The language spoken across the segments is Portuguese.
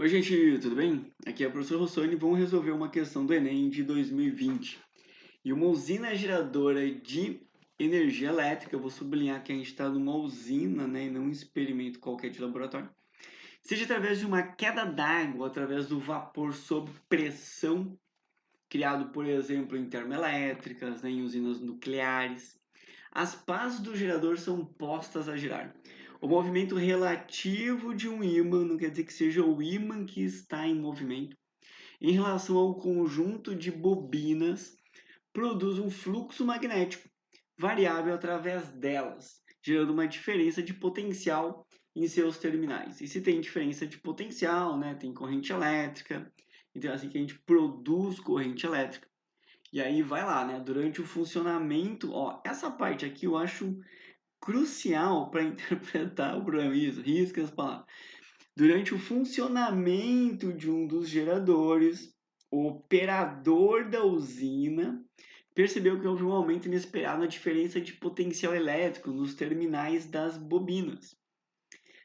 Oi, gente, tudo bem? Aqui é o professor Rossoni e vamos resolver uma questão do Enem de 2020. E uma usina geradora de energia elétrica, eu vou sublinhar que a gente está numa usina, né, e não um experimento qualquer de laboratório, seja através de uma queda d'água, através do vapor sob pressão, criado, por exemplo, em termoelétricas, né, em usinas nucleares. As pás do gerador são postas a girar. O movimento relativo de um ímã não quer dizer que seja o ímã que está em movimento. Em relação ao conjunto de bobinas, produz um fluxo magnético variável através delas, gerando uma diferença de potencial em seus terminais. E se tem diferença de potencial, né, tem corrente elétrica, então é assim que a gente produz corrente elétrica. E aí vai lá, né? Durante o funcionamento, ó, essa parte aqui eu acho crucial para interpretar o problema. Isso, risca as palavras. Durante o funcionamento de um dos geradores, o operador da usina percebeu que houve um aumento inesperado na diferença de potencial elétrico nos terminais das bobinas.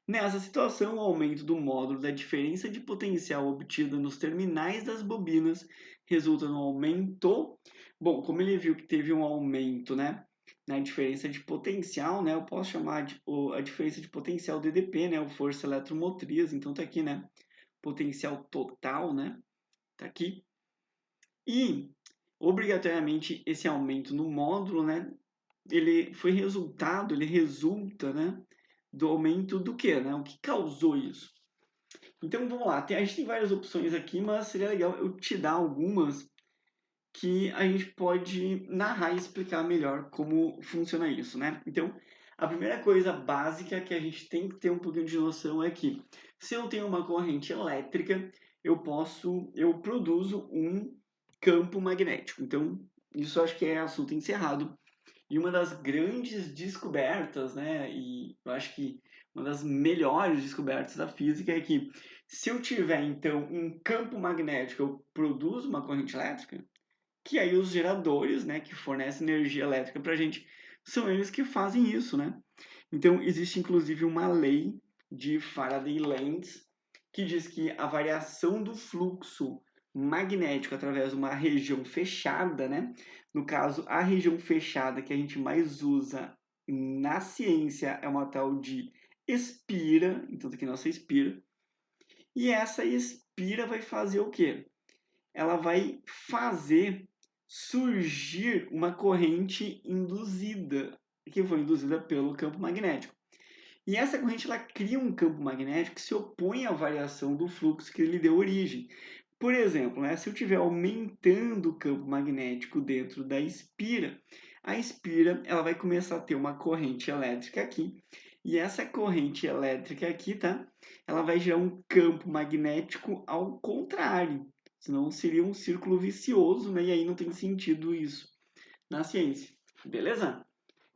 Nessa situação, o aumento do módulo da diferença de potencial obtida nos terminais das bobinas resulta no aumento. Bom, como ele viu que teve um aumento, né, na diferença de potencial, né, eu posso chamar de a diferença de potencial DDP, né, o força eletromotriz. Então tá aqui, né, potencial total, né, tá aqui. E obrigatoriamente esse aumento no módulo, né, ele foi resultado, ele resulta, né, do aumento do quê, né? O que causou isso? Então vamos lá, a gente tem várias opções aqui, mas seria legal eu te dar algumas que a gente pode narrar e explicar melhor como funciona isso, né? Então, a primeira coisa básica que a gente tem que ter um pouquinho de noção é que se eu tenho uma corrente elétrica, eu produzo um campo magnético. Então, isso eu acho que é assunto encerrado. E uma das grandes descobertas, né, e eu acho que uma das melhores descobertas da física é que se eu tiver então um campo magnético, eu produzo uma corrente elétrica, que aí os geradores, né, que fornecem energia elétrica para a gente, são eles que fazem isso, né? Então existe inclusive uma lei de Faraday-Lenz que diz que a variação do fluxo magnético através de uma região fechada, né? No caso, a região fechada que a gente mais usa na ciência é uma tal de espira, então aqui nossa espira. E essa espira vai fazer o quê? Ela vai fazer surgir uma corrente induzida, que foi induzida pelo campo magnético. E essa corrente ela cria um campo magnético que se opõe à variação do fluxo que lhe deu origem. Por exemplo, né, se eu estiver aumentando o campo magnético dentro da espira, a espira ela vai começar a ter uma corrente elétrica aqui, e essa corrente elétrica aqui, tá? Ela vai gerar um campo magnético ao contrário, senão seria um círculo vicioso, né? E aí não tem sentido isso na ciência, beleza?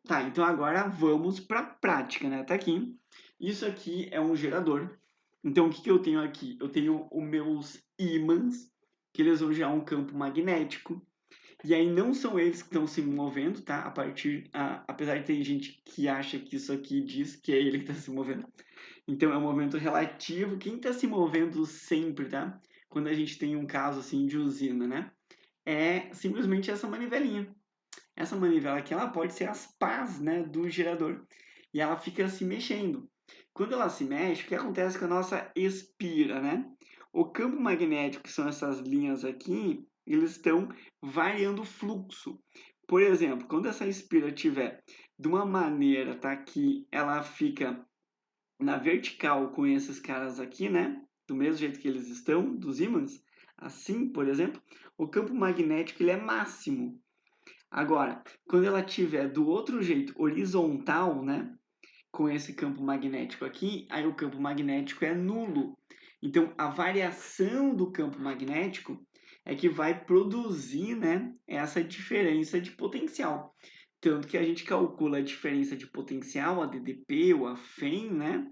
Tá, então agora vamos para a prática, né? Tá aqui. Isso aqui é um gerador. Então, o que eu tenho aqui? Eu tenho os meus ímãs, que eles vão gerar um campo magnético. E aí não são eles que estão se movendo, tá? Apesar de ter gente que acha que isso aqui diz que é ele que está se movendo. Então, é um movimento relativo. Quem está se movendo sempre, tá? Quando a gente tem um caso assim de usina, né? É simplesmente essa manivelinha. Essa manivela aqui, ela pode ser as pás, né, do gerador. E ela fica se mexendo. Quando ela se mexe, o que acontece com a nossa espira, né? O campo magnético, que são essas linhas aqui, eles estão variando o fluxo. Por exemplo, quando essa espira estiver de uma maneira, tá, que ela fica na vertical com esses caras aqui, né? Do mesmo jeito que eles estão, dos ímãs, assim, por exemplo, o campo magnético ele é máximo. Agora, quando ela estiver do outro jeito, horizontal, né? Com esse campo magnético aqui, aí o campo magnético é nulo. Então, a variação do campo magnético é que vai produzir, né, essa diferença de potencial. Tanto que a gente calcula a diferença de potencial, a DDP ou a FEM, né,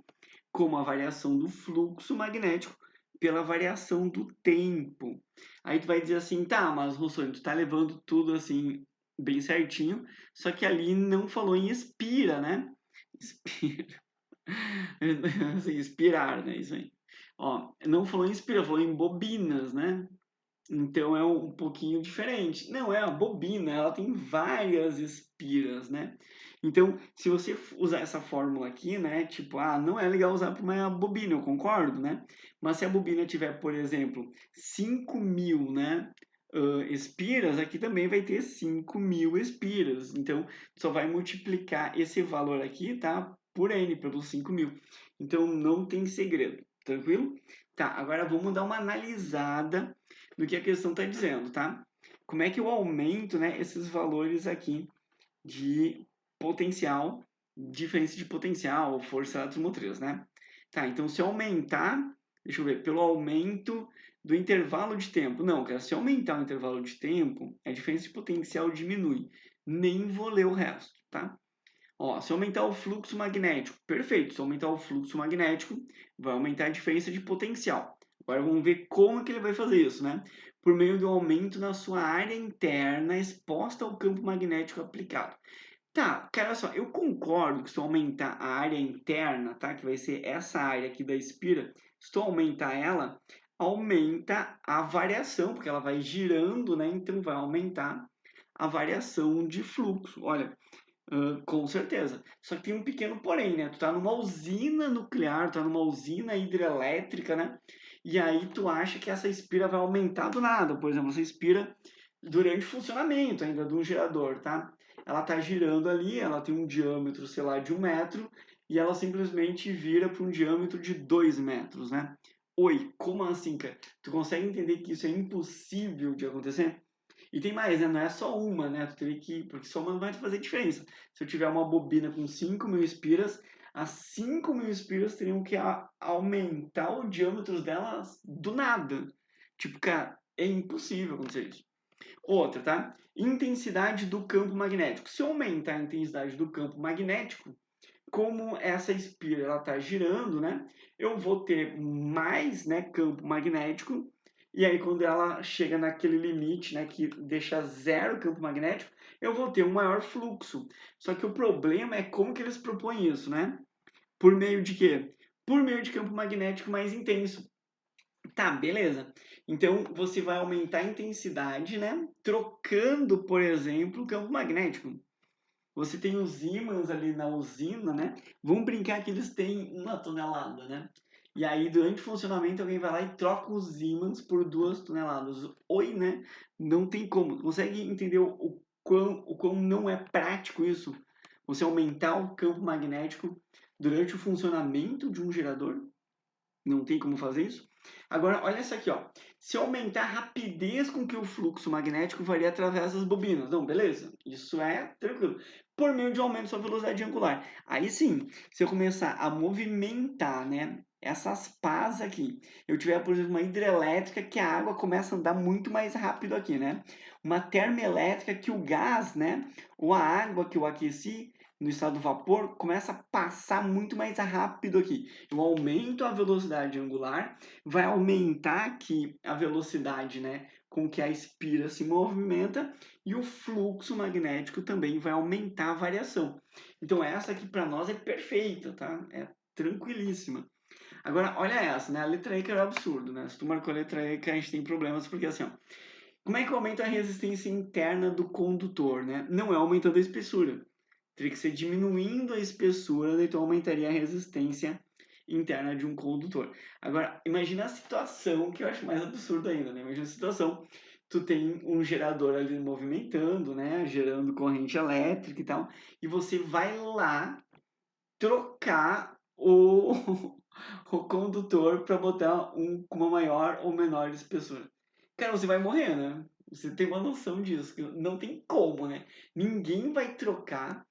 como a variação do fluxo magnético pela variação do tempo. Aí tu vai dizer assim, tá, mas Rossoni, tu tá levando tudo assim bem certinho, só que ali não falou em expira, né? Expira. Assim, inspirar, né? Isso aí. Ó, não falou em inspira, falou em bobinas, né? Então é um pouquinho diferente. Não, é a bobina, ela tem várias espiras, né? Então, se você usar essa fórmula aqui, né? Tipo, não é legal usar para uma bobina, eu concordo, né? Mas se a bobina tiver, por exemplo, 5.000, né? Espiras, aqui também vai ter 5.000 espiras. Então, só vai multiplicar esse valor aqui, tá? Por N, pelos 5.000. Então, não tem segredo, tranquilo? Tá, agora vamos dar uma analisada do que a questão está dizendo, tá? Como é que eu aumento, né, esses valores aqui de potencial, diferença de potencial, força motriz, né? Tá, então se eu aumentar, deixa eu ver, pelo aumento do intervalo de tempo. Não, cara, se eu aumentar o intervalo de tempo, a diferença de potencial diminui. Nem vou ler o resto, tá? Ó, se eu aumentar o fluxo magnético, perfeito. Se eu aumentar o fluxo magnético, vai aumentar a diferença de potencial. Agora vamos ver como que ele vai fazer isso, né? Por meio do aumento na sua área interna exposta ao campo magnético aplicado. Tá, cara, só, eu concordo que se eu aumentar a área interna, tá? Que vai ser essa área aqui da espira, se eu aumentar ela, aumenta a variação, porque ela vai girando, né? Então vai aumentar a variação de fluxo. Olha, com certeza. Só que tem um pequeno porém, né? Tu tá numa usina nuclear, tu tá numa usina hidrelétrica, né? E aí tu acha que essa espira vai aumentar do nada. Por exemplo, você espira durante o funcionamento ainda de um gerador, tá? Ela tá girando ali, ela tem um diâmetro, sei lá, de 1 metro, e ela simplesmente vira para um diâmetro de 2 metros, né? Oi, como assim, cara? Tu consegue entender que isso é impossível de acontecer? E tem mais, né? Não é só uma, né? Tu teria que. Porque só uma não vai fazer diferença. Se eu tiver uma bobina com 5.000 espiras, as 5.000 espiras teriam que aumentar o diâmetro delas do nada. Tipo, cara, é impossível acontecer isso. Outra, tá? Intensidade do campo magnético. Se eu aumentar a intensidade do campo magnético, como essa espira ela está girando, né? Eu vou ter mais, né, campo magnético. E aí quando ela chega naquele limite, né, que deixa zero campo magnético, eu vou ter um maior fluxo. Só que o problema é como que eles propõem isso, né? Por meio de quê? Por meio de campo magnético mais intenso. Tá, beleza. Então você vai aumentar a intensidade, né? Trocando, por exemplo, o campo magnético. Você tem os ímãs ali na usina, né? Vamos brincar que eles têm 1 tonelada, né? E aí, durante o funcionamento, alguém vai lá e troca os ímãs por 2 toneladas. Oi, né? Não tem como. Consegue entender o quão não é prático isso? Você aumentar o campo magnético durante o funcionamento de um gerador? Não tem como fazer isso? Agora, olha essa aqui, ó. Se eu aumentar a rapidez com que o fluxo magnético varia através das bobinas. Não, beleza. Isso é tranquilo. Por meio de um aumento da sua velocidade angular. Aí sim, se eu começar a movimentar, né, essas pás aqui, eu tiver, por exemplo, uma hidrelétrica que a água começa a andar muito mais rápido aqui, né? Uma termoelétrica que o gás, né, ou a água que eu aqueci no estado do vapor começa a passar muito mais rápido aqui. Eu aumento a velocidade angular, vai aumentar aqui a velocidade, né, com que a espira se movimenta e o fluxo magnético também vai aumentar a variação. Então essa aqui para nós é perfeita, tá? É tranquilíssima. Agora, olha essa, né? A letra E que era absurdo, né? Se tu marcou a letra E, que a gente tem problemas, porque assim, ó, como é que aumenta a resistência interna do condutor, né? Não é aumentando a espessura. Teria que ser diminuindo a espessura, né? Então aumentaria a resistência interna de um condutor. Agora, imagina a situação que eu acho mais absurda ainda, né? Imagina a situação, tu tem um gerador ali movimentando, né? Gerando corrente elétrica e tal, e você vai lá trocar o condutor para botar com uma maior ou menor espessura. Cara, você vai morrer, né? Você tem uma noção disso, que não tem como, né? Ninguém vai trocar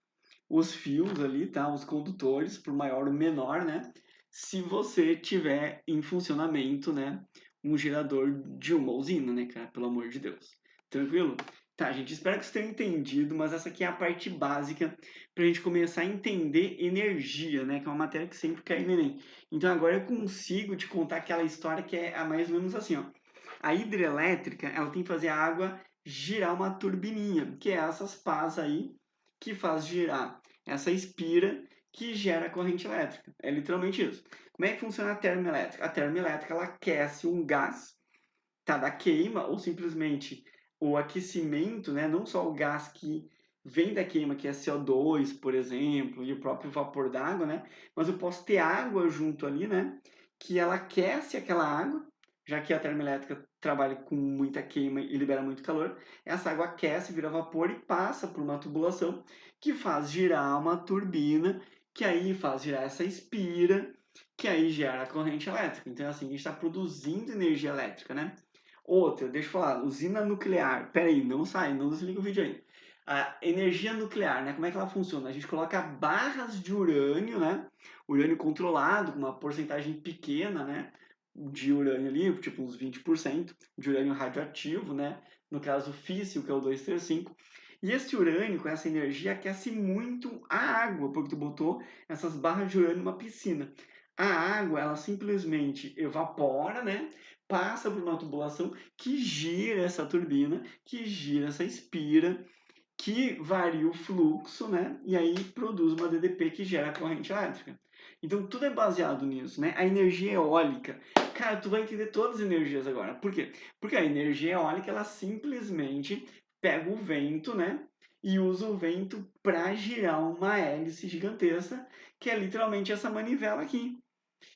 os fios ali, tá? Os condutores por maior ou menor, né? Se você tiver em funcionamento, né? Um gerador de uma usina, né, cara? Pelo amor de Deus. Tranquilo? Tá, gente, espero que vocês tenham entendido, mas essa aqui é a parte básica para a gente começar a entender energia, né? Que é uma matéria que sempre cai no Enem. Então agora eu consigo te contar aquela história que é mais ou menos assim, ó. A hidrelétrica, ela tem que fazer a água girar uma turbininha, que é essas pás aí que faz girar essa espira que gera corrente elétrica. É literalmente isso. Como é que funciona a termoelétrica? A termoelétrica ela aquece um gás, tá, da queima, ou simplesmente o aquecimento, né? Não só o gás que vem da queima, que é CO2, por exemplo, e o próprio vapor d'água, né? Mas eu posso ter água junto ali, né? Que ela aquece aquela água, já que a termoelétrica trabalha com muita queima e libera muito calor. Essa água aquece, vira vapor e passa por uma tubulação que faz girar uma turbina, que aí faz girar essa espira, que aí gera a corrente elétrica. Então, assim, a gente está produzindo energia elétrica, né? Outra, deixa eu falar, usina nuclear. Pera aí, não sai, não desliga o vídeo aí. A energia nuclear, né? Como é que ela funciona? A gente coloca barras de urânio, né? Urânio controlado, com uma porcentagem pequena, né? De urânio ali, tipo uns 20% de urânio radioativo, né? No caso físsil, que é o 235. E esse urânio, com essa energia, aquece muito a água, porque tu botou essas barras de urânio numa piscina. A água, ela simplesmente evapora, né? Passa por uma tubulação que gira essa turbina, que gira essa espira, que varia o fluxo, né? E aí produz uma DDP que gera corrente elétrica. Então tudo é baseado nisso, né? A energia eólica, cara, tu vai entender todas as energias agora. Por quê? Porque a energia eólica ela simplesmente pega o vento, né? E usa o vento para girar uma hélice gigantesca, que é literalmente essa manivela aqui.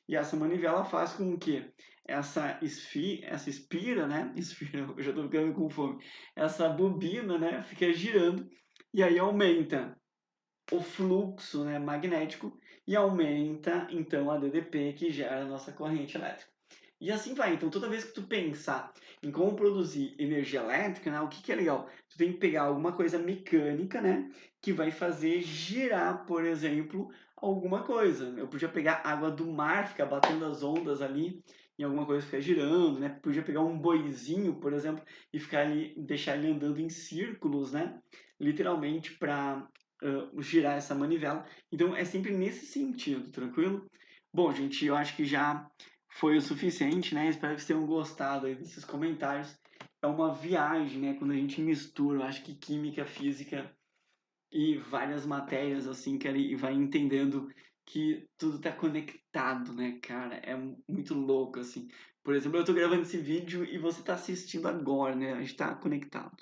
E essa manivela faz com que essa espira, né? Espira, eu já estou ficando com fome. Essa bobina, né? Fica girando e aí aumenta o fluxo, né, magnético e aumenta então a DDP que gera a nossa corrente elétrica. E assim vai. Então, toda vez que tu pensar em como produzir energia elétrica, né, o que é legal? Tu tem que pegar alguma coisa mecânica, né, que vai fazer girar, por exemplo, alguma coisa. Eu podia pegar água do mar, ficar batendo as ondas ali em alguma coisa ficar girando, né? Podia pegar um boizinho, por exemplo, e ficar ali, deixar ele andando em círculos, né? Literalmente para girar essa manivela. Então é sempre nesse sentido, tranquilo? Bom, gente, eu acho que já foi o suficiente, né? Espero que vocês tenham gostado aí desses comentários. É uma viagem, né? Quando a gente mistura, eu acho que química, física e várias matérias, assim, que ele vai entendendo que tudo tá conectado, né, cara? É muito louco, assim. Por exemplo, eu tô gravando esse vídeo e você tá assistindo agora, né? A gente tá conectado.